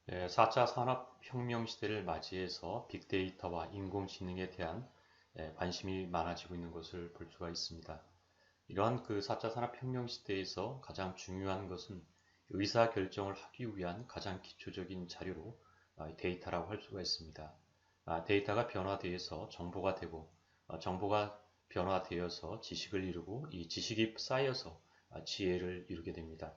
4차 산업혁명 시대를 맞이해서 빅데이터와 인공지능에 대한 관심이 많아지고 있는 것을 볼 수가 있습니다. 이러한 그 4차 산업혁명 시대에서 가장 중요한 것은 의사결정을 하기 위한 가장 기초적인 자료로 데이터라고 할 수가 있습니다. 데이터가 변화되어서 정보가 되고 정보가 변화되어서 지식을 이루고 이 지식이 쌓여서 지혜를 이루게 됩니다.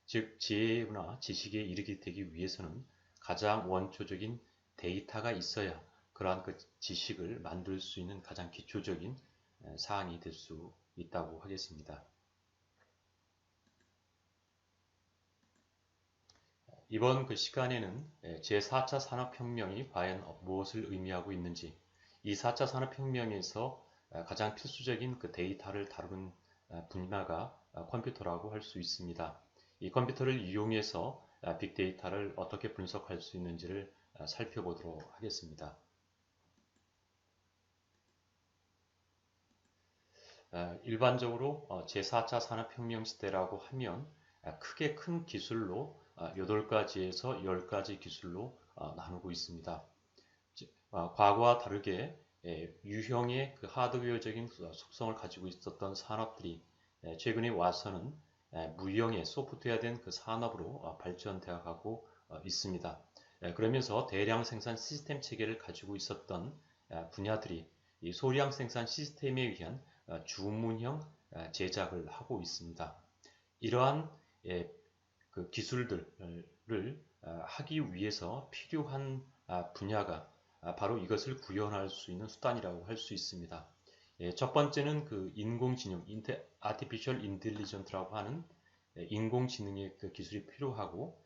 즉, 지혜나 지식에 이르게 되기 위해서는 가장 원초적인 데이터가 있어야 그러한 그 지식을 만들 수 있는 가장 기초적인 사안이 될 수 있다고 하겠습니다. 이번 그 시간에는 제4차 산업혁명이 과연 무엇을 의미하고 있는지, 이 4차 산업혁명에서 가장 필수적인 그 데이터를 다루는 분야가 컴퓨터라고 할 수 있습니다. 이 컴퓨터를 이용해서 빅데이터를 어떻게 분석할 수 있는지를 살펴보도록 하겠습니다. 일반적으로 제4차 산업혁명 시대라고 하면 크게 큰 기술로 8가지에서 10가지 기술로 나누고 있습니다. 과거와 다르게 유형의 그 하드웨어적인 속성을 가지고 있었던 산업들이 최근에 와서는 무형의 소프트웨어된 그 산업으로 발전되어 가고 있습니다. 그러면서 대량 생산 시스템 체계를 가지고 있었던 분야들이 이 소량 생산 시스템에 의한 주문형 제작을 하고 있습니다. 이러한 그 기술들을 하기 위해서 필요한 분야가 바로 이것을 구현할 수 있는 수단이라고 할 수 있습니다. 첫 번째는 그 인공지능, Artificial Intelligence라고 하는 인공지능의 그 기술이 필요하고,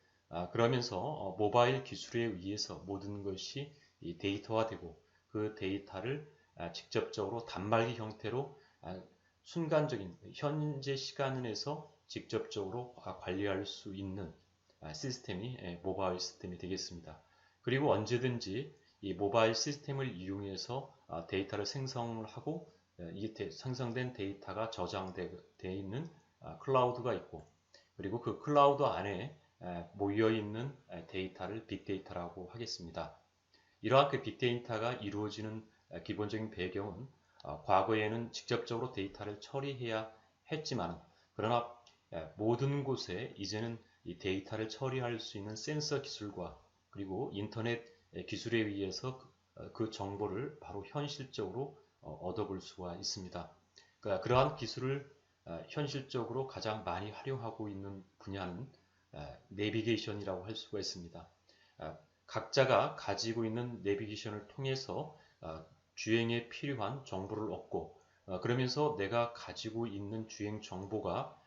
그러면서 모바일 기술에 의해서 모든 것이 데이터화되고 그 데이터를 직접적으로 단말기 형태로 순간적인 현재 시간에서 직접적으로 관리할 수 있는 시스템이 모바일 시스템이 되겠습니다. 그리고 언제든지 이 모바일 시스템을 이용해서 데이터를 생성을 하고 이 생성된 데이터가 저장되어 있는 클라우드가 있고, 그리고 그 클라우드 안에 모여 있는 데이터를 빅데이터라고 하겠습니다. 이러한 그 빅데이터가 이루어지는 기본적인 배경은 과거에는 직접적으로 데이터를 처리해야 했지만, 그러나 모든 곳에 이제는 이 데이터를 처리할 수 있는 센서 기술과 그리고 인터넷 기술에 의해서 그 정보를 바로 현실적으로 얻어볼 수가 있습니다. 그러니까 그러한 기술을 현실적으로 가장 많이 활용하고 있는 분야는 내비게이션이라고 할 수가 있습니다. 각자가 가지고 있는 내비게이션을 통해서 주행에 필요한 정보를 얻고, 그러면서 내가 가지고 있는 주행 정보가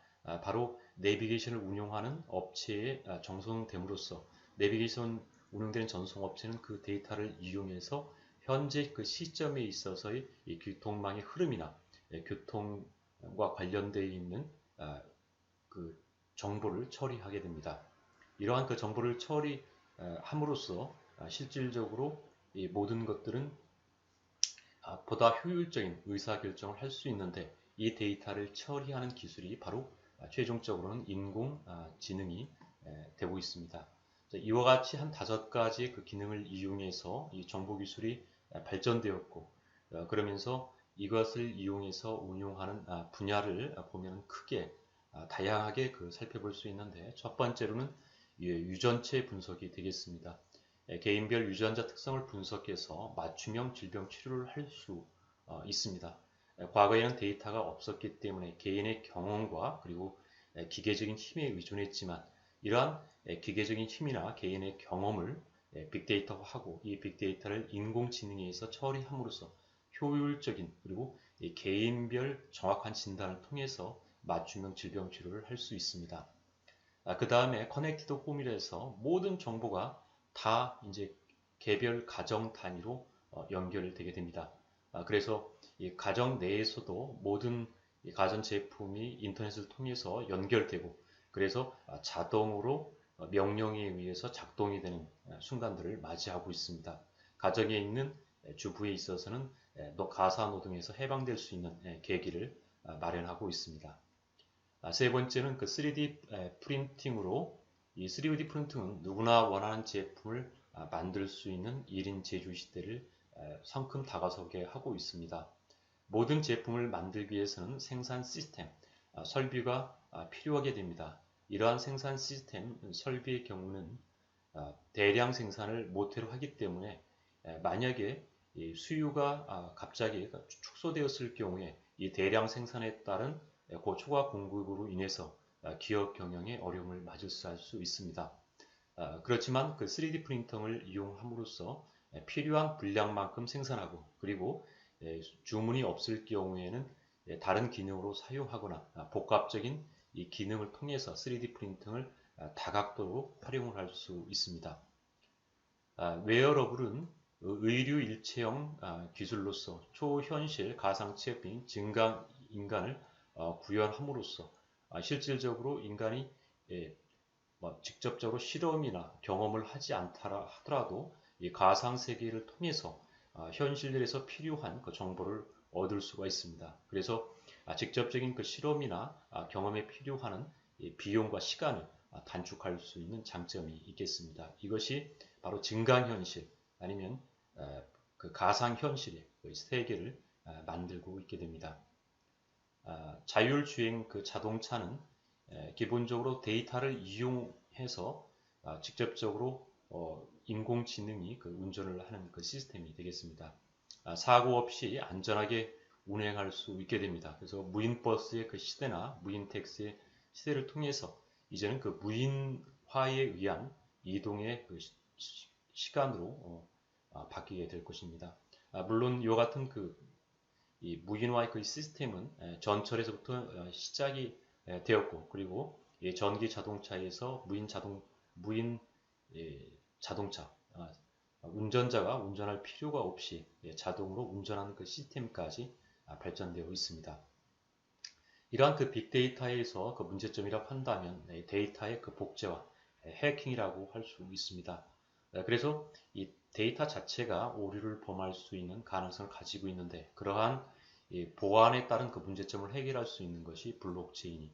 바로 내비게이션을 운영하는 업체에 전송됨으로써 내비게이션 운영되는 전송업체는 그 데이터를 이용해서 현재 그 시점에 있어서의 이 교통망의 흐름이나 교통과 관련되어 있는 그 정보를 처리하게 됩니다. 이러한 그 정보를 처리함으로써 실질적으로 이 모든 것들은 보다 효율적인 의사결정을 할 수 있는데, 이 데이터를 처리하는 기술이 바로 최종적으로는 인공지능이 되고 있습니다. 이와 같이 한 5가지 그 기능을 이용해서 이 정보기술이 발전되었고, 그러면서 이것을 이용해서 운용하는 분야를 보면 크게 다양하게 살펴볼 수 있는데, 첫 번째로는 유전체 분석이 되겠습니다. 개인별 유전자 특성을 분석해서 맞춤형 질병 치료를 할 수 있습니다. 과거에는 데이터가 없었기 때문에 개인의 경험과 그리고 기계적인 힘에 의존했지만, 이러한 기계적인 힘이나 개인의 경험을 빅데이터화하고 이 빅데이터를 인공지능에 의해서 처리함으로써 효율적인 그리고 개인별 정확한 진단을 통해서 맞춤형 질병 치료를 할 수 있습니다. 그 다음에 커넥티드 홈이라 해서 모든 정보가 다 이제 개별 가정 단위로 연결되게 됩니다. 그래서 이 가정 내에서도 모든 이 가전 제품이 인터넷을 통해서 연결되고, 그래서 자동으로 명령에 의해서 작동이 되는 순간들을 맞이하고 있습니다. 가정에 있는 주부에 있어서는 가사 노동에서 해방될 수 있는 계기를 마련하고 있습니다. 세 번째는 그 3D 프린팅으로 이 3D 프린팅은 누구나 원하는 제품을 만들 수 있는 1인 제조 시대를 성큼 다가서게 하고 있습니다. 모든 제품을 만들기 위해서는 생산 시스템, 설비가 필요하게 됩니다. 이러한 생산 시스템, 설비의 경우는 대량 생산을 모태로 하기 때문에 만약에 수요가 갑자기 축소되었을 경우에 이 대량 생산에 따른 고초과 공급으로 인해서 기업 경영에 어려움을 맞을 수 있습니다. 그렇지만 그 3D 프린터를 이용함으로써 필요한 분량만큼 생산하고 그리고 주문이 없을 경우에는 다른 기능으로 사용하거나 복합적인 이 기능을 통해서 3D 프린팅을 다각도로 활용을 할 수 있습니다. 웨어러블은 의류 일체형 기술로서 초현실 가상 치업인 증강 인간을 구현함으로써 실질적으로 인간이 직접적으로 실험이나 경험을 하지 않더라 하더라도 이 가상 세계를 통해서 현실에서 필요한 그 정보를 얻을 수가 있습니다. 그래서 직접적인 그 실험이나 경험에 필요한 비용과 시간을 단축할 수 있는 장점이 있겠습니다. 이것이 바로 증강현실 아니면 그 가상현실의 그 세계를 만들고 있게 됩니다. 자율주행 그 자동차는 기본적으로 데이터를 이용해서 직접적으로 인공지능이 그 운전을 하는 그 시스템이 되겠습니다. 사고 없이 안전하게 운행할 수 있게 됩니다. 그래서 무인버스의 그 시대나 무인택시의 시대를 통해서 이제는 그 무인화에 의한 이동의 그 시간으로 바뀌게 될 것입니다. 물론 이와 같은 이 무인화의 그 시스템은 전철에서부터 시작이 되었고 그리고 전기 자동차에서 무인 자동차 운전자가 운전할 필요가 없이 자동으로 운전하는 그 시스템까지 발전되어 있습니다. 이러한 그 빅데이터에서 그 문제점이라고 한다면 데이터의 그 복제와 해킹이라고 할 수 있습니다. 그래서 이 데이터 자체가 오류를 범할 수 있는 가능성을 가지고 있는데 그러한 보안에 따른 그 문제점을 해결할 수 있는 것이 블록체인이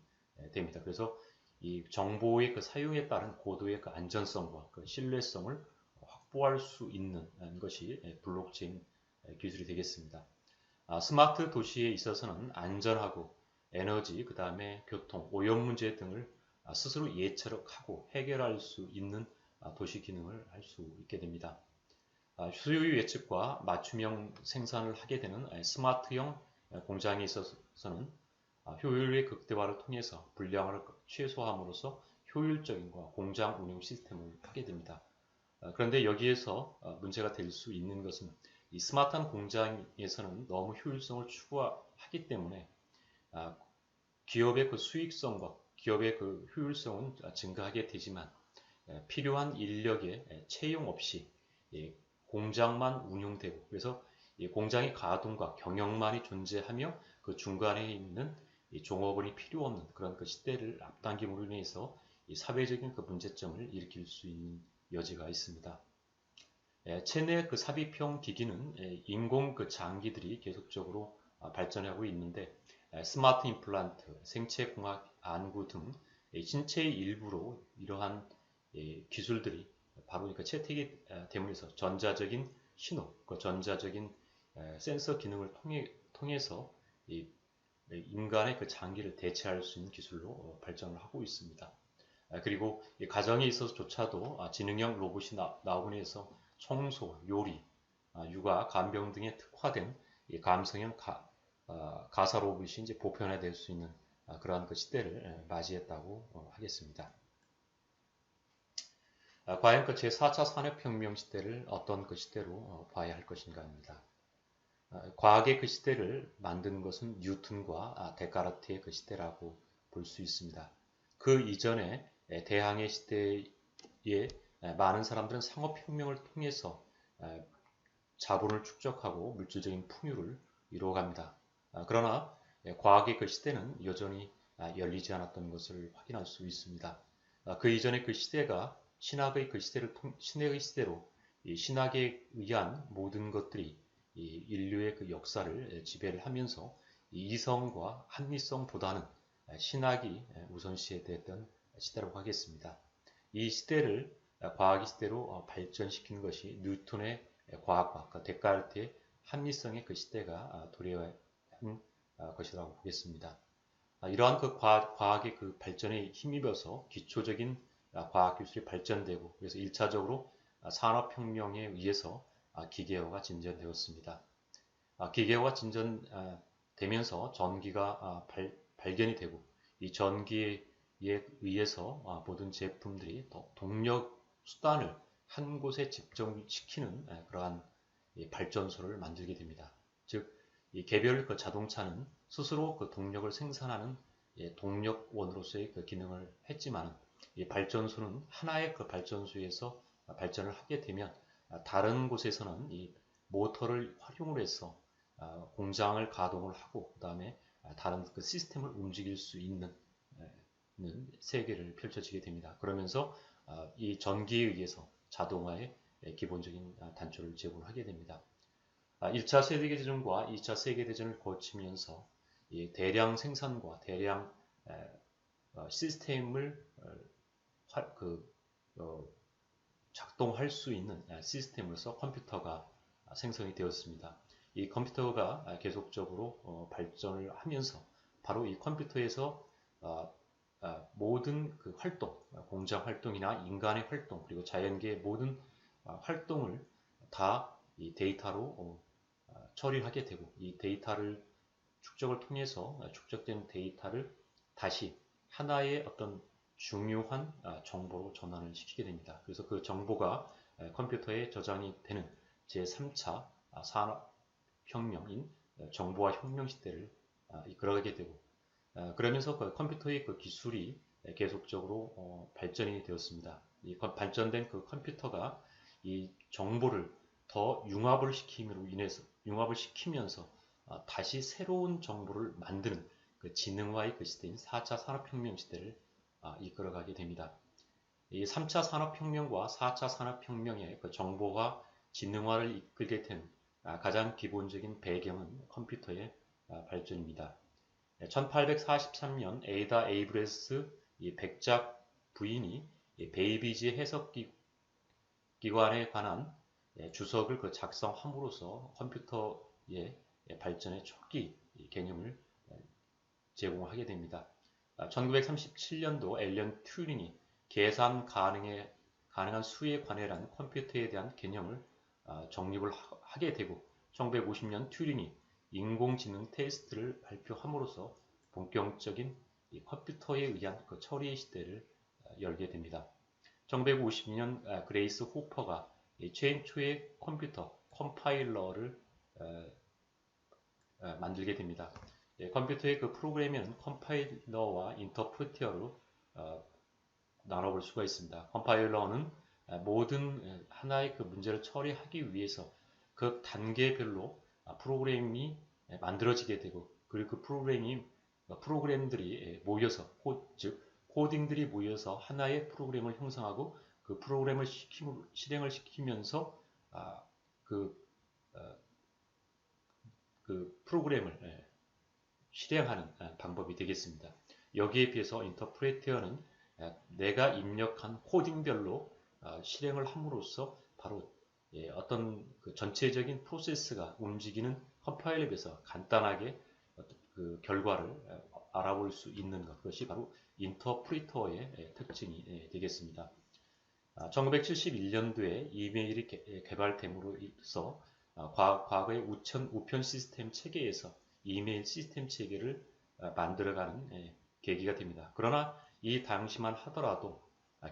됩니다. 그래서 이 정보의 그 사용에 따른 고도의 그 안전성과 그 신뢰성을 확보할 수 있는 것이 블록체인 기술이 되겠습니다. 스마트 도시에 있어서는 안전하고 에너지, 그 다음에 교통, 오염 문제 등을 스스로 예측하고 해결할 수 있는 도시 기능을 할 수 있게 됩니다. 수요 예측과 맞춤형 생산을 하게 되는 스마트형 공장에 있어서는 효율의 극대화를 통해서 분량을 최소화함으로써 효율적인 공장 운영 시스템을 하게 됩니다. 그런데 여기에서 문제가 될 수 있는 것은 이 스마트한 공장에서는 너무 효율성을 추구하기 때문에 기업의 그 수익성과 기업의 그 효율성은 증가하게 되지만 필요한 인력의 채용 없이 공장만 운영되고 그래서 공장의 가동과 경영만이 존재하며 그 중간에 있는 종업원이 필요 없는 그런 그 시대를 앞당김으로 인해서 사회적인 그 문제점을 일으킬 수 있는 여지가 있습니다. 체내 그 삽입형 기기는 인공 그 장기들이 계속적으로 발전하고 있는데 스마트 임플란트, 생체공학 안구 등 신체의 일부로 이러한 기술들이 바로 그 채택이 됨으로써 전자적인 신호, 그 전자적인 센서 기능을 통해서 인간의 그 장기를 대체할 수 있는 기술로 발전을 하고 있습니다. 그리고 가정에 있어서조차도 지능형 로봇이 나오고 해서 청소, 요리, 육아, 간병 등에 특화된 감성형 가사 로봇이 이제 보편화될 수 있는 그러한 그 시대를 맞이했다고 하겠습니다. 과연 그 제4차 산업혁명 시대를 어떤 그 시대로 봐야 할 것인가입니다. 과학의 그 시대를 만든 것은 뉴턴과 데카르트의 그 시대라고 볼 수 있습니다. 그 이전에 대항해 시대에 많은 사람들은 상업혁명을 통해서 자본을 축적하고 물질적인 풍요를 이루어갑니다. 그러나 과학의 그 시대는 여전히 열리지 않았던 것을 확인할 수 있습니다. 그 이전의 그 시대가 신학의 시대로 이 신학에 의한 모든 것들이 이 인류의 그 역사를 지배를 하면서 이성과 합리성보다는 신학이 우선시됐던 시대라고 하겠습니다. 이 시대를 과학의 시대로 발전시킨 것이 뉴턴의 과학과 그 데카르트의 합리성의 그 시대가 도래한 것이라고 보겠습니다. 이러한 그 과학의 그 발전에 힘입어서 기초적인 과학 기술이 발전되고 그래서 1차적으로 산업혁명에 의해서 기계화가 진전되었습니다. 기계화가 진전되면서 전기가 발견이 되고 이 전기에 의해서 모든 제품들이 동력 수단을 한 곳에 집중시키는 그러한 발전소를 만들게 됩니다. 즉, 이 개별 그 자동차는 스스로 그 동력을 생산하는 동력원으로서의 그 기능을 했지만 이 발전소는 하나의 그 발전소에서 발전을 하게 되면 다른 곳에서는 이 모터를 활용을 해서 공장을 가동을 하고 그 다음에 다른 그 시스템을 움직일 수 있는 세계를 펼쳐지게 됩니다. 그러면서 이 전기에 의해서 자동화의 기본적인 단초를 제공하게 됩니다. 1차 세계대전과 2차 세계대전을 거치면서 대량 생산과 대량 시스템을 작동할 수 있는 시스템으로서 컴퓨터가 생성이 되었습니다. 이 컴퓨터가 계속적으로 발전을 하면서 바로 이 컴퓨터에서 모든 그 활동, 공장 활동이나 인간의 활동, 그리고 자연계의 모든 활동을 다 이 데이터로 처리하게 되고 이 데이터를 축적을 통해서 축적된 데이터를 다시 하나의 어떤 중요한 정보로 전환을 시키게 됩니다. 그래서 그 정보가 컴퓨터에 저장이 되는 제3차 산업혁명인 정보화 혁명 시대를 이끌어가게 되고 그러면서 그 컴퓨터의 그 기술이 계속적으로 발전이 되었습니다. 이 발전된 그 컴퓨터가 이 정보를 더 융합을 시키면서 다시 새로운 정보를 만드는 그 지능화의 그 시대인 4차 산업혁명 시대를 이끌어가게 됩니다. 이 3차 산업혁명과 4차 산업혁명의 그 정보화, 지능화를 이끌게 된 가장 기본적인 배경은 컴퓨터의 발전입니다. 1843년 에이다 에이브레스 백작 부인이 베이비지 해석기관에 관한 주석을 그 작성함으로써 컴퓨터의 발전의 초기 개념을 제공하게 됩니다. 1937년도 앨런 튜링이 계산 가능한 수에 관해란 컴퓨터에 대한 개념을 정립을 하게 되고 1950년 튜링이 인공지능 테스트를 발표함으로써 본격적인 컴퓨터에 의한 그 처리 시대를 열게 됩니다. 1952년 그레이스 호퍼가 최초의 컴퓨터 컴파일러를 만들게 됩니다. 컴퓨터의 그 프로그래밍은 컴파일러와 인터프리터로 나눠볼 수가 있습니다. 컴파일러는 모든 하나의 그 문제를 처리하기 위해서 그 단계별로 프로그램이 만들어지게 되고 그리고 그 프로그램들이 모여서 즉 코딩들이 모여서 하나의 프로그램을 형성하고 그 프로그램을 실행을 시키면서 그, 그 프로그램을 실행하는 방법이 되겠습니다. 여기에 비해서 인터프레터는 내가 입력한 코딩별로 실행을 함으로써 바로 어떤 그 전체적인 프로세스가 움직이는 컴파일러에 비해서 간단하게 그 결과를 알아볼 수 있는 것, 그것이 바로 인터프리터의 특징이 되겠습니다. 1971년도에 이메일이 개발됨으로써 과거의 우편 시스템 체계에서 이메일 시스템 체계를 만들어가는 계기가 됩니다. 그러나 이 당시만 하더라도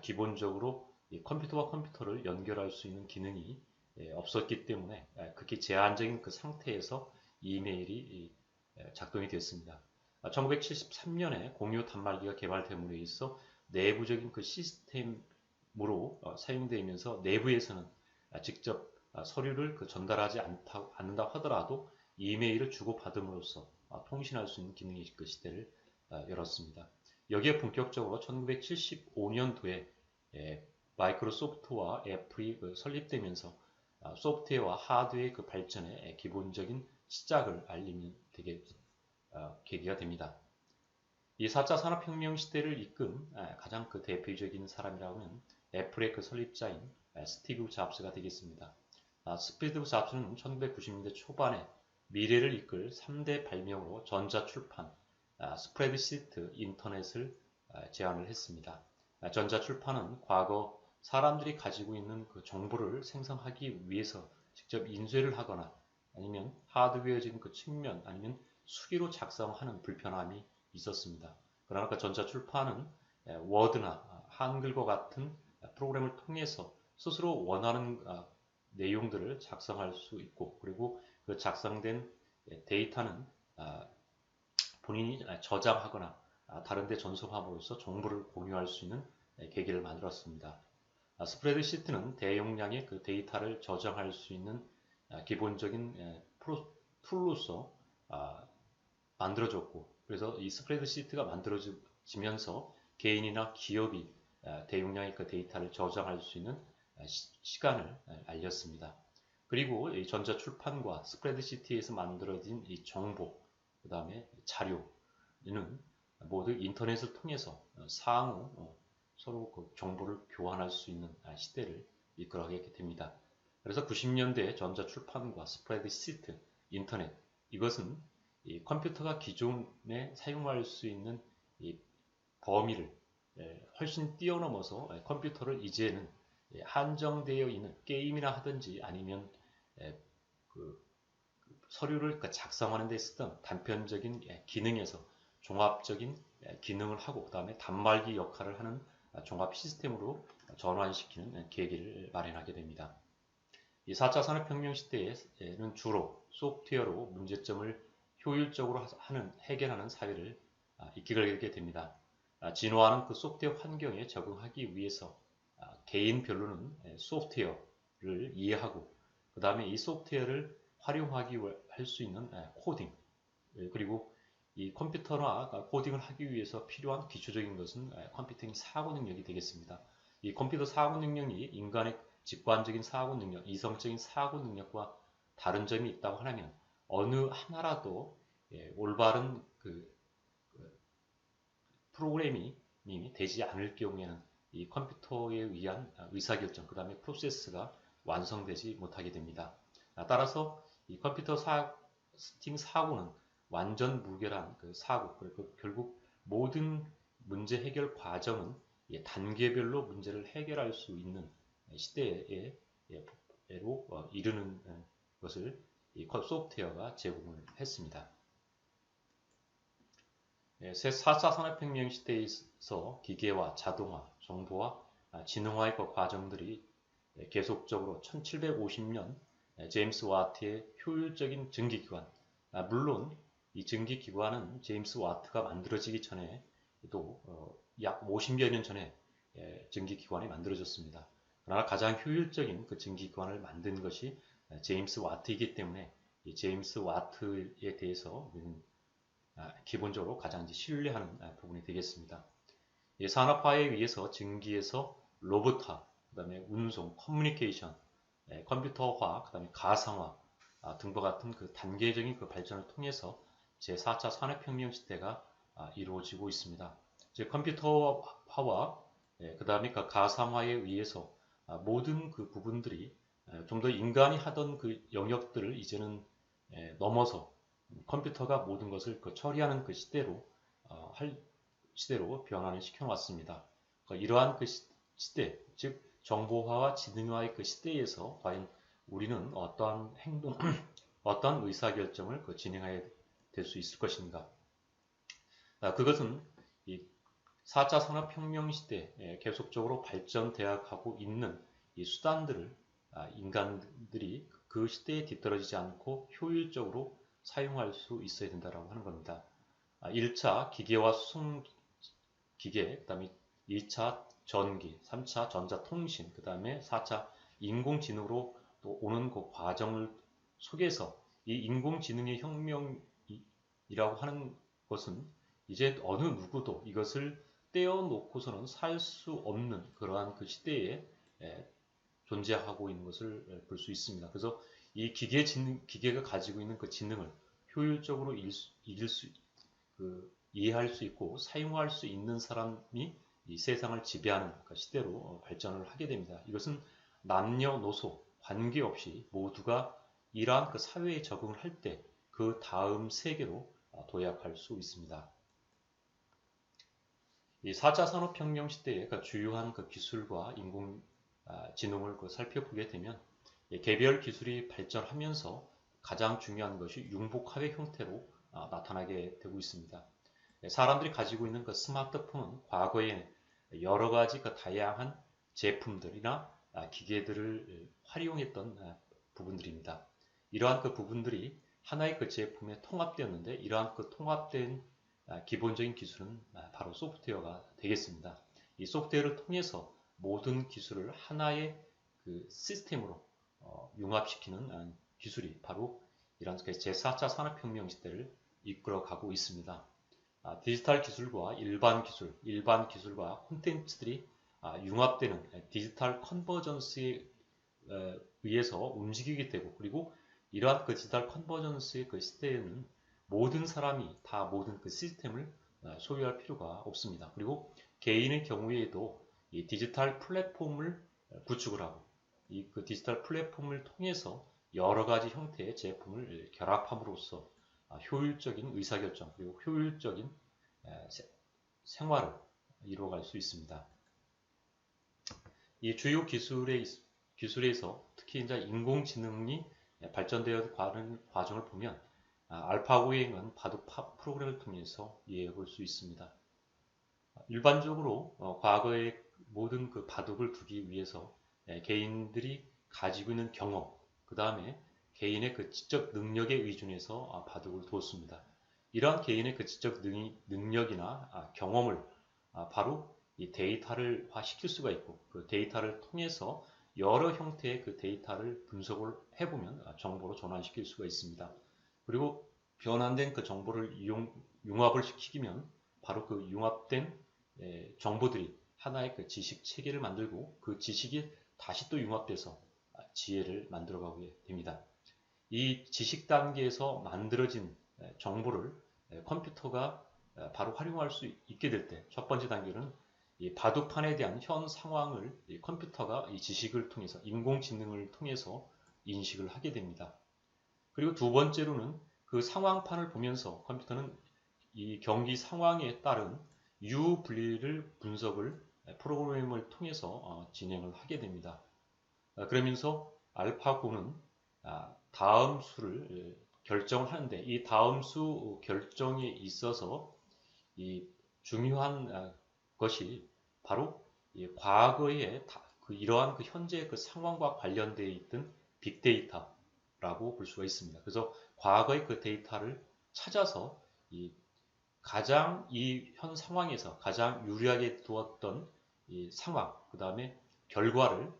기본적으로 컴퓨터와 컴퓨터를 연결할 수 있는 기능이 없었기 때문에 극히 제한적인 그 상태에서 이메일이 작동이 됐습니다. 1973년에 공유 단말기가 개발됨으로 인해서 내부적인 그 시스템으로 사용되면서 내부에서는 직접 서류를 그 전달하지 않는다 하더라도 이메일을 주고받음으로써 통신할 수 있는 기능의 그 시대를 열었습니다. 여기에 본격적으로 1975년도에 마이크로소프트와 애플이 설립되면서 소프트웨어와 하드웨어의 그 발전의 기본적인 시작을 알리는 되게 계기가 됩니다. 이 4차 산업혁명 시대를 이끈 가장 그 대표적인 사람이라고 하면 애플의 그 설립자인 스티브 잡스가 되겠습니다. 스티브 잡스는 1990년대 초반에 미래를 이끌 3대 발명으로 전자출판, 스프레드시트, 인터넷을 제안을 했습니다. 전자출판은 과거 사람들이 가지고 있는 그 정보를 생성하기 위해서 직접 인쇄를 하거나 아니면 하드웨어적인 그 측면 아니면 수기로 작성하는 불편함이 있었습니다. 그러나 그 전자출판은 워드나 한글과 같은 프로그램을 통해서 스스로 원하는 내용들을 작성할 수 있고 그리고 그 작성된 데이터는 본인이 저장하거나 다른 데 전송함으로써 정보를 공유할 수 있는 계기를 만들었습니다. 스프레드시트는 대용량의 그 데이터를 저장할 수 있는 기본적인 툴로서 만들어졌고 그래서 이 스프레드시트가 만들어지면서 개인이나 기업이 대용량의 그 데이터를 저장할 수 있는 시간을 알렸습니다. 그리고 이 전자출판과 스프레드시트에서 만들어진 이 정보, 그 다음에 자료는 모두 인터넷을 통해서 상호 서로 그 정보를 교환할 수 있는 시대를 이끌어가게 됩니다. 그래서 90년대 전자출판과 스프레드시트, 인터넷 이것은 이 컴퓨터가 기존에 사용할 수 있는 이 범위를 훨씬 뛰어넘어서 컴퓨터를 이제는 한정되어 있는 게임이나 하든지 아니면 그 서류를 작성하는 데 쓰던 단편적인 기능에서 종합적인 기능을 하고 그 다음에 단말기 역할을 하는 종합 시스템으로 전환시키는 계기를 마련하게 됩니다. 이 4차 산업혁명 시대에는 주로 소프트웨어로 문제점을 효율적으로 해결하는 사회를 이끌게 됩니다. 진화하는 그 소프트웨어 환경에 적응하기 위해서 개인별로는 소프트웨어를 이해하고 그 다음에 이 소프트웨어를 활용하기 할 수 있는 코딩 그리고 이 컴퓨터나 코딩을 하기 위해서 필요한 기초적인 것은 컴퓨팅 사고 능력이 되겠습니다. 이 컴퓨터 사고 능력이 인간의 직관적인 사고 능력, 이성적인 사고 능력과 다른 점이 있다고 하면 어느 하나라도 올바른 그 프로그래밍이 되지 않을 경우에는 이 컴퓨터에 의한 의사결정, 그 다음에 프로세스가 완성되지 못하게 됩니다. 따라서 이 컴퓨터 스팅 사고는 완전 무결한 그 사고, 그리고 결국 모든 문제 해결 과정은 단계별로 문제를 해결할 수 있는 시대로 이르는 것을 이 소프트웨어가 제공을 했습니다. 4차 산업혁명 시대에서 기계화, 자동화, 정보화, 지능화의 그 과정들이 계속적으로 1750년 제임스 와트의 효율적인 증기기관, 물론 이 증기기관은 제임스 와트가 만들어지기 전에도 약 50여 년 전에 증기기관이 만들어졌습니다. 그러나 가장 효율적인 그 증기기관을 만든 것이 제임스 와트이기 때문에 이 제임스 와트에 대해서 우리는 기본적으로 가장 신뢰하는 부분이 되겠습니다. 산업화에 의해서 증기에서 로봇화, 그 다음에 운송, 커뮤니케이션, 컴퓨터화, 그 다음에 가상화 등과 같은 그 단계적인 그 발전을 통해서 제4차 산업혁명 시대가 이루어지고 있습니다. 즉 컴퓨터화와 그 다음에 그 가상화에 의해서 모든 그 부분들이 좀 더 인간이 하던 그 영역들을 이제는 넘어서 컴퓨터가 모든 것을 처리하는 그 시대로 시대로 변화를 시켜왔습니다. 이러한 그 시대, 즉 정보화와 지능화의 그 시대에서 과연 우리는 어떠한 행동, 어떠한 의사결정을 진행해야 될 수 있을 것인가? 그것은 이 4차 산업혁명 시대에 계속적으로 발전되어 가고 있는 이 수단들을 인간들이 그 시대에 뒤떨어지지 않고 효율적으로 사용할 수 있어야 된다고 하는 겁니다. 1차 기계와 수송기계, 그 다음에 2차 전기, 3차 전자통신, 그 다음에 4차 인공지능으로 또 오는 그 과정을 속에서 이 인공지능의 혁명이라고 하는 것은 이제 어느 누구도 이것을 떼어놓고서는 살 수 없는 그러한 그 시대에 존재하고 있는 것을 볼 수 있습니다. 그래서 이 기계가 가지고 있는 그 지능을 효율적으로 이해할 수 있고 사용할 수 있는 사람이 이 세상을 지배하는 그 시대로 발전을 하게 됩니다. 이것은 남녀노소 관계없이 모두가 이러한 그 사회에 적응을 할 때 그 다음 세계로 도약할 수 있습니다. 이 4차 산업혁명 시대의 그 주요한 그 기술과 인공지능을 살펴보게 되면 개별 기술이 발전하면서 가장 중요한 것이 융복합의 형태로 나타나게 되고 있습니다. 사람들이 가지고 있는 그 스마트폰은 과거에 여러 가지 그 다양한 제품들이나 기계들을 활용했던 부분들입니다. 이러한 그 부분들이 하나의 그 제품에 통합되었는데 이러한 그 통합된 기본적인 기술은 바로 소프트웨어가 되겠습니다. 이 소프트웨어를 통해서 모든 기술을 하나의 그 시스템으로 융합시키는 기술이 바로 이런 제4차 산업혁명 시대를 이끌어가고 있습니다. 디지털 기술과 일반 기술과 콘텐츠들이 융합되는 디지털 컨버전스에 의해서 움직이게 되고 그리고 이러한 그 디지털 컨버전스의 그 시대에는 모든 사람이 다 모든 그 시스템을 소유할 필요가 없습니다. 그리고 개인의 경우에도 이 디지털 플랫폼을 구축을 하고 이 그 디지털 플랫폼을 통해서 여러 가지 형태의 제품을 결합함으로써 효율적인 의사결정 그리고 효율적인 생활을 이루어갈 수 있습니다. 이 주요 기술에서 특히 이제 인공지능이 발전되어 가는 과정을 보면 알파고행은 바둑 프로그램을 통해서 이해해 볼 수 있습니다. 일반적으로 과거의 모든 그 바둑을 두기 위해서 개인들이 가지고 있는 경험, 그 다음에 개인의 그 지적 능력에 의존해서 바둑을 두었습니다. 이러한 개인의 그 지적 능력이나 경험을 바로 이 데이터를 화시킬 수가 있고 그 데이터를 통해서 여러 형태의 그 데이터를 분석을 해보면 정보로 전환시킬 수가 있습니다. 그리고 변환된 그 정보를 융합을 시키면 바로 그 융합된 정보들이 하나의 그 지식 체계를 만들고 그 지식이 다시 또 융합돼서 지혜를 만들어가게 됩니다. 이 지식 단계에서 만들어진 정보를 컴퓨터가 바로 활용할 수 있게 될 때 첫 번째 단계는 이 바둑판에 대한 현 상황을 컴퓨터가 이 지식을 통해서 인공지능을 통해서 인식을 하게 됩니다. 그리고 두 번째로는 그 상황판을 보면서 컴퓨터는 이 경기 상황에 따른 유분리를 분석을 프로그램을 통해서 진행을 하게 됩니다. 그러면서 알파고는 다음 수를 결정을 하는데 이 다음 수 결정에 있어서 이 중요한 것이 바로 과거의 이러한 그 현재 그 상황과 관련되어 있던 빅데이터라고 볼 수가 있습니다. 그래서 과거의 그 데이터를 찾아서 가장 이 현 상황에서 가장 유리하게 두었던 이 상황, 그 다음에 결과를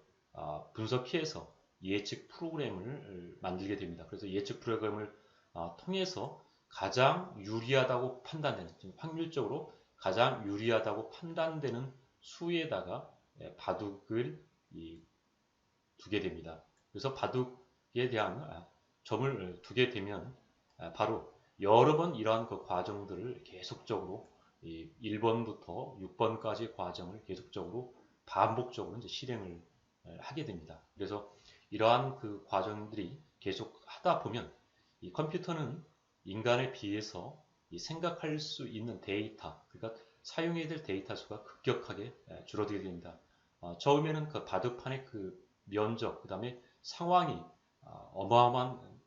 분석해서 예측 프로그램을 만들게 됩니다. 그래서 예측 프로그램을 통해서 가장 유리하다고 판단되는, 확률적으로 가장 유리하다고 판단되는 수에다가 바둑을 두게 됩니다. 그래서 바둑에 대한 점을 두게 되면 바로 여러 번 이러한 그 과정들을 계속적으로 1번부터 6번까지 과정을 계속적으로 반복적으로 이제 실행을 하게 됩니다. 그래서 이러한 그 과정들이 계속 하다 보면 이 컴퓨터는 인간에 비해서 생각할 수 있는 데이터, 그러니까 사용해야 될 데이터 수가 급격하게 줄어들게 됩니다. 처음에는 그 바둑판의 그 면적, 그 다음에 상황이 어마어마한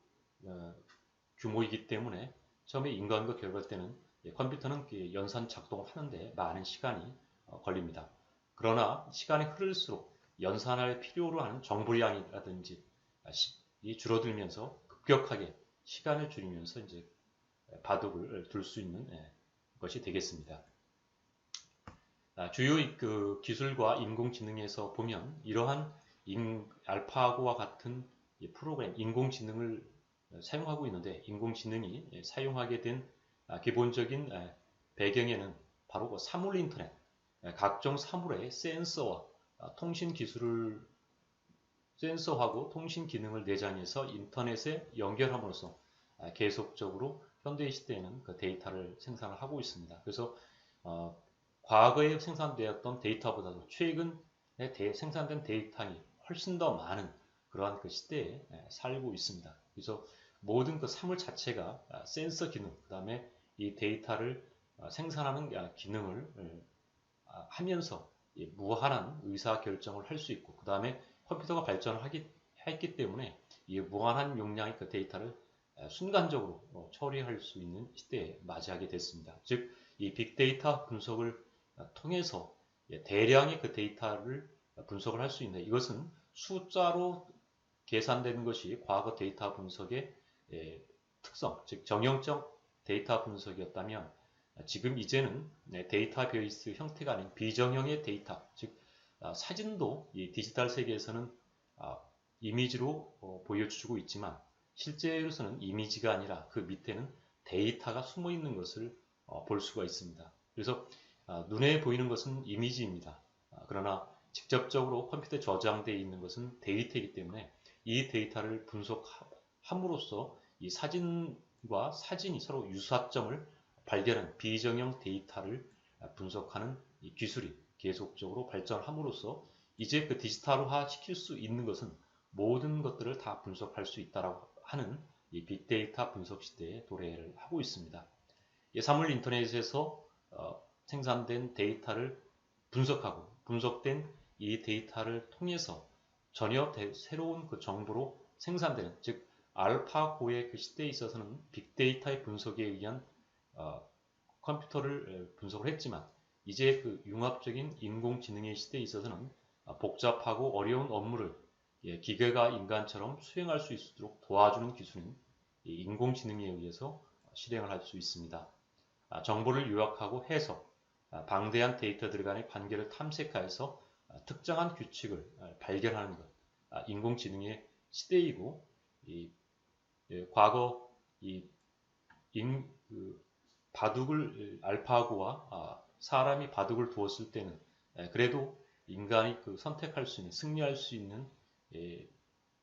규모이기 때문에 처음에 인간과 결합할 때는 컴퓨터는 연산 작동을 하는데 많은 시간이 걸립니다. 그러나 시간이 흐를수록 연산할 필요로 하는 정보량이라든지 이 줄어들면서 급격하게 시간을 줄이면서 이제 바둑을 둘 수 있는 것이 되겠습니다. 주요 그 기술과 인공지능에서 보면 이러한 알파고와 같은 프로그램, 인공지능을 사용하고 있는데 인공지능이 사용하게 된 기본적인 배경에는 바로 사물 인터넷, 각종 사물의 센서와 통신 기술을 센서하고 통신 기능을 내장해서 인터넷에 연결함으로써 계속적으로 현대 시대에는 그 데이터를 생산을 하고 있습니다. 그래서 과거에 생산되었던 데이터보다도 최근에 생산된 데이터가 훨씬 더 많은 그러한 그 시대에 살고 있습니다. 그래서 모든 그 사물 자체가 센서 기능, 그 다음에 이 데이터를 생산하는 기능을 하면서 무한한 의사 결정을 할 수 있고, 그 다음에 컴퓨터가 발전을 했기 때문에 이 무한한 용량의 그 데이터를 순간적으로 처리할 수 있는 시대에 맞이하게 됐습니다. 즉, 이 빅데이터 분석을 통해서 대량의 그 데이터를 분석을 할 수 있는, 이것은 숫자로 계산되는 것이 과거 데이터 분석의 특성, 즉 정형적 데이터 분석이었다면, 지금 이제는 데이터베이스 형태가 아닌 비정형의 데이터, 즉 사진도 이 디지털 세계에서는 이미지로 보여주고 있지만, 실제로서는 이미지가 아니라 그 밑에는 데이터가 숨어 있는 것을 볼 수가 있습니다. 그래서 눈에 보이는 것은 이미지입니다. 그러나 직접적으로 컴퓨터에 저장되어 있는 것은 데이터이기 때문에 이 데이터를 분석함으로써 이 사진과 사진이 서로 유사점을 발견한 비정형 데이터를 분석하는 이 기술이 계속적으로 발전함으로써 이제 그 디지털화 시킬 수 있는 것은 모든 것들을 다 분석할 수 있다라고 하는 이 빅데이터 분석 시대에 도래를 하고 있습니다. 사물 인터넷에서 생산된 데이터를 분석하고 분석된 이 데이터를 통해서 전혀 새로운 그 정보로 생산되는, 즉 알파고의 그 시대에 있어서는 빅데이터의 분석에 의한 컴퓨터를 분석을 했지만, 이제 그 융합적인 인공지능의 시대에 있어서는 복잡하고 어려운 업무를 기계가 인간처럼 수행할 수 있도록 도와주는 기술인 인공지능에 의해서 실행을 할 수 있습니다. 정보를 요약하고 해석, 방대한 데이터들 간의 관계를 탐색하여서 특정한 규칙을 발견하는 것, 인공지능의 시대이고, 과거 바둑을 알파고와 사람이 바둑을 두었을 때는 그래도 인간이 그 선택할 수 있는, 승리할 수 있는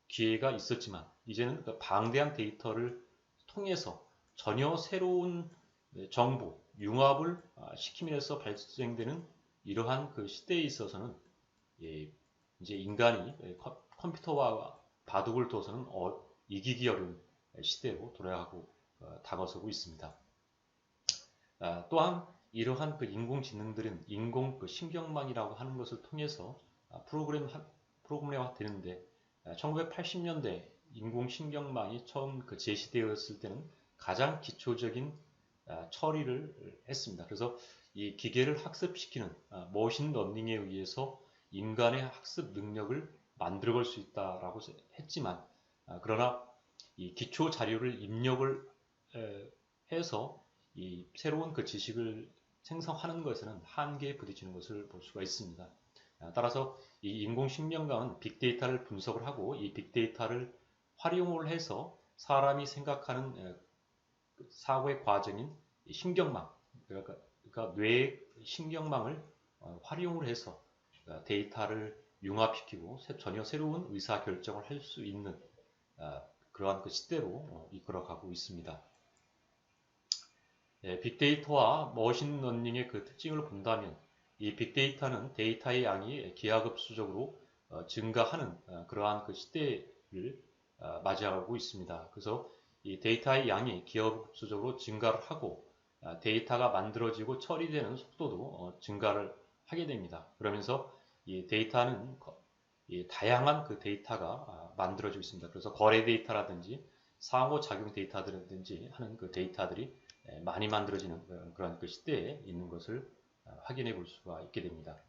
기회가 있었지만, 이제는 그 방대한 데이터를 통해서 전혀 새로운 정보, 융합을 시키면서 발생되는 이러한 그 시대에 있어서는 이제 인간이 컴퓨터와 바둑을 둬서는 이기기 어려운 시대로 돌아가고 다가서고 있습니다. 또한 이러한 그 인공지능들은 인공 그 신경망이라고 하는 것을 통해서 프로그램화 되는데, 1980년대 인공신경망이 처음 그 제시되었을 때는 가장 기초적인 처리를 했습니다. 그래서 이 기계를 학습시키는 머신러닝에 의해서 인간의 학습 능력을 만들어볼 수 있다라고 했지만, 그러나 이 기초 자료를 입력을 해서 이 새로운 그 지식을 생성하는 것에는 한계에 부딪히는 것을 볼 수가 있습니다. 따라서 이 인공신경망은 빅데이터를 분석을 하고 이 빅데이터를 활용을 해서 사람이 생각하는 사고의 과정인 신경망, 그러니까 뇌의 신경망을 활용을 해서 데이터를 융합시키고 전혀 새로운 의사결정을 할 수 있는 그러한 그 시대로 이끌어가고 있습니다. 빅데이터와 머신러닝의 그 특징을 본다면, 이 빅데이터는 데이터의 양이 기하급수적으로 증가하는 그러한 그 시대를 맞이하고 있습니다. 그래서 이 데이터의 양이 기하급수적으로 증가를 하고 데이터가 만들어지고 처리되는 속도도 증가를 하게 됩니다. 그러면서 이 데이터는 다양한 그 데이터가 만들어지고 있습니다. 그래서 거래 데이터라든지 상호작용 데이터라든지 하는 그 데이터들이 많이 만들어지는 그런 그 시대에 있는 것을 확인해 볼 수가 있게 됩니다.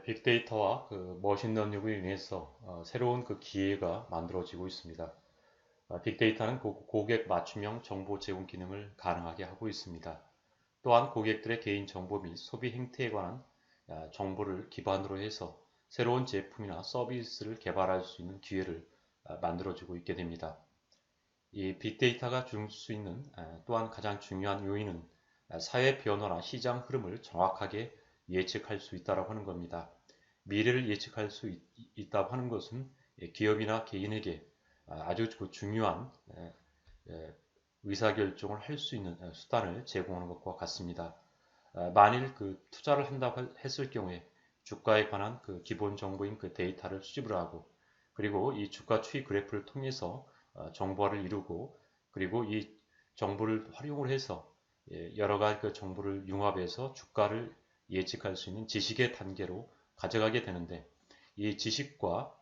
빅데이터와 그 머신러닝으로 인해서 새로운 그 기회가 만들어지고 있습니다. 빅데이터는 고객 맞춤형 정보 제공 기능을 가능하게 하고 있습니다. 또한 고객들의 개인 정보 및 소비 행태에 관한 정보를 기반으로 해서 새로운 제품이나 서비스를 개발할 수 있는 기회를 만들어주고 있게 됩니다. 이 빅데이터가 줄 수 있는 또한 가장 중요한 요인은 사회 변화나 시장 흐름을 정확하게 예측할 수 있다고 하는 겁니다. 미래를 예측할 수 있다고 하는 것은 기업이나 개인에게 아주 중요한 의사결정을 할 수 있는 수단을 제공하는 것과 같습니다. 만일 그 투자를 한다고 했을 경우에 주가에 관한 그 기본 정보인 그 데이터를 수집을 하고 그리고 이 주가 추이 그래프를 통해서 정보화를 이루고 그리고 이 정보를 활용을 해서 여러 가지 그 정보를 융합해서 주가를 예측할 수 있는 지식의 단계로 가져가게 되는데 이 지식과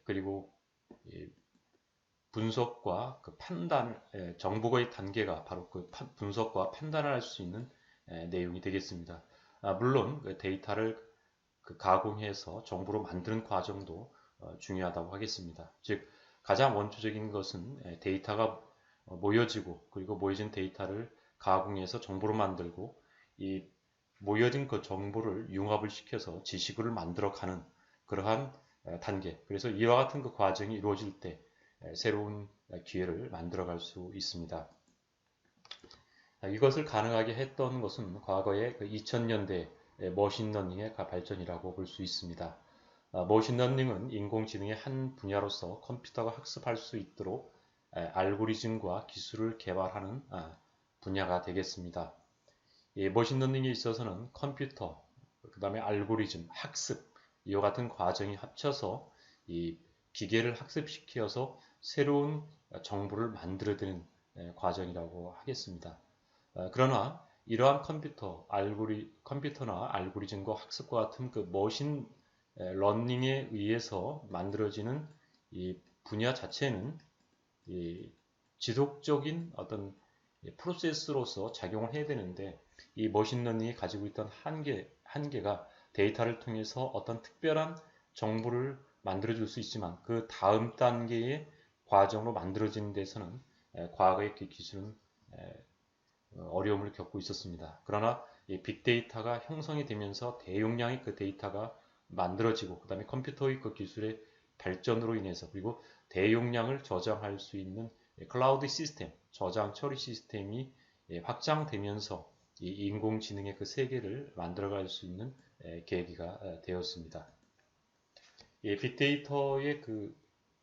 그리고 분석과 그 판단, 정보의 단계가 바로 그 분석과 판단을 할 수 있는 내용이 되겠습니다. 물론 그 데이터를 그 가공해서 정보로 만드는 과정도 중요하다고 하겠습니다. 즉 가장 원초적인 것은 데이터가 모여지고 그리고 모여진 데이터를 가공해서 정보로 만들고 이 모여진 그 정보를 융합을 시켜서 지식을 만들어가는 그러한 단계. 그래서 이와 같은 그 과정이 이루어질 때 새로운 기회를 만들어갈 수 있습니다. 이것을 가능하게 했던 것은 과거의 그 2000년대 머신러닝의 발전이라고 볼 수 있습니다. 머신러닝은 인공지능의 한 분야로서 컴퓨터가 학습할 수 있도록 알고리즘과 기술을 개발하는 분야가 되겠습니다. 머신러닝에 있어서는 컴퓨터, 그 다음에 알고리즘, 학습 이와 같은 과정이 합쳐서 이 기계를 학습시켜서 새로운 정보를 만들어내는 과정이라고 하겠습니다. 그러나 이러한 컴퓨터나 알고리즘과 학습과 같은 그 머신 러닝에 의해서 만들어지는 이 분야 자체는 이 지속적인 어떤 프로세스로서 작용을 해야 되는데 이 머신러닝이 가지고 있던 한계가 데이터를 통해서 어떤 특별한 정보를 만들어줄 수 있지만 그 다음 단계의 과정으로 만들어지는 데서는 과거의 그 기술은 어려움을 겪고 있었습니다. 그러나 이 빅데이터가 형성이 되면서 대용량의 그 데이터가 만들어지고 그 다음에 컴퓨터의 그 기술의 발전으로 인해서 그리고 대용량을 저장할 수 있는 클라우드 시스템, 저장 처리 시스템이 확장되면서 이 인공지능의 그 세계를 만들어갈 수 있는 계기가 되었습니다. 이 빅데이터에 그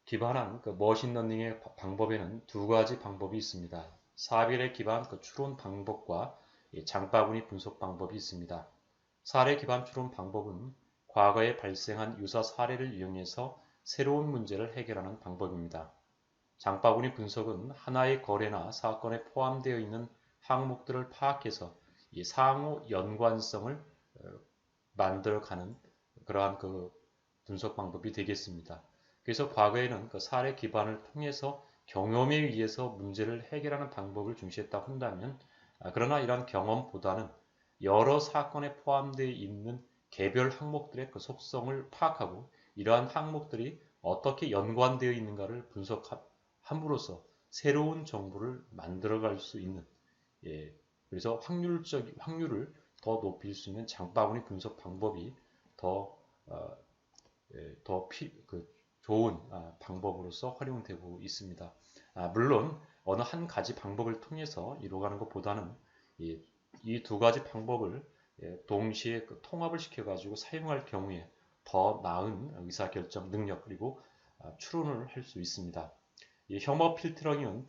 기반한 그 머신러닝의 방법에는 두 가지 방법이 있습니다. 사례 기반 그 추론 방법과 장바구니 분석 방법이 있습니다. 사례 기반 추론 방법은 과거에 발생한 유사 사례를 이용해서 새로운 문제를 해결하는 방법입니다. 장바구니 분석은 하나의 거래나 사건에 포함되어 있는 항목들을 파악해서 이 상호 연관성을 만들어가는 그러한 그 분석 방법이 되겠습니다. 그래서 과거에는 그 사례 기반을 통해서 경험에 의해서 문제를 해결하는 방법을 중시했다고 한다면 그러나 이러한 경험보다는 여러 사건에 포함되어 있는 개별 항목들의 그 속성을 파악하고 이러한 항목들이 어떻게 연관되어 있는가를 분석함으로써 새로운 정보를 만들어갈 수 있는 그래서 확률을 더 높일 수 있는 장바구니 분석 방법이 더 어, 그 좋은 방법으로서 활용되고 있습니다. 물론 어느 한 가지 방법을 통해서 이루어가는 것보다는 이 두 가지 방법을 동시에 그 통합을 시켜가지고 사용할 경우에 더 나은 의사결정 능력 그리고 추론을 할 수 있습니다. 이 혐오 필터링은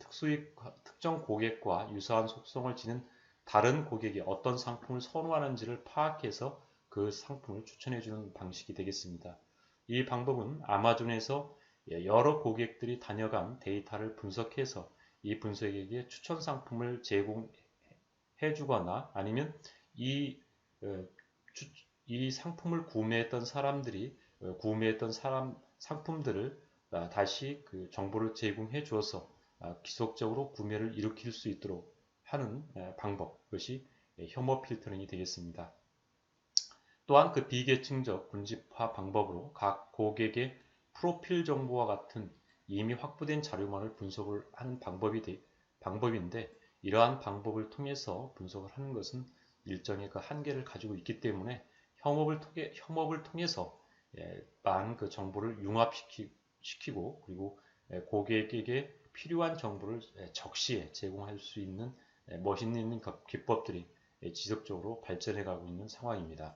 특정 고객과 유사한 속성을 지닌 다른 고객이 어떤 상품을 선호하는지를 파악해서 그 상품을 추천해주는 방식이 되겠습니다. 이 방법은 아마존에서 여러 고객들이 다녀간 데이터를 분석해서 이 분석에게 추천 상품을 제공해주거나 아니면 이, 어, 이 상품을 구매했던 사람들이 구매했던 상품들을 다시 그 정보를 제공해 주어서 지속적으로 구매를 일으킬 수 있도록 하는 방법, 그것이 혐오 필터링이 되겠습니다. 또한 그 비계층적 군집화 방법으로 각 고객의 프로필 정보와 같은 이미 확보된 자료만을 분석을 하는 방법인데 이러한 방법을 통해서 분석을 하는 것은 일정의 그 한계를 가지고 있기 때문에 혐오를 통해서 많은 그 정보를 융합시키고 그리고 고객에게 필요한 정보를 적시에 제공할 수 있는 머신러닝 기법들이 지속적으로 발전해 가고 있는 상황입니다.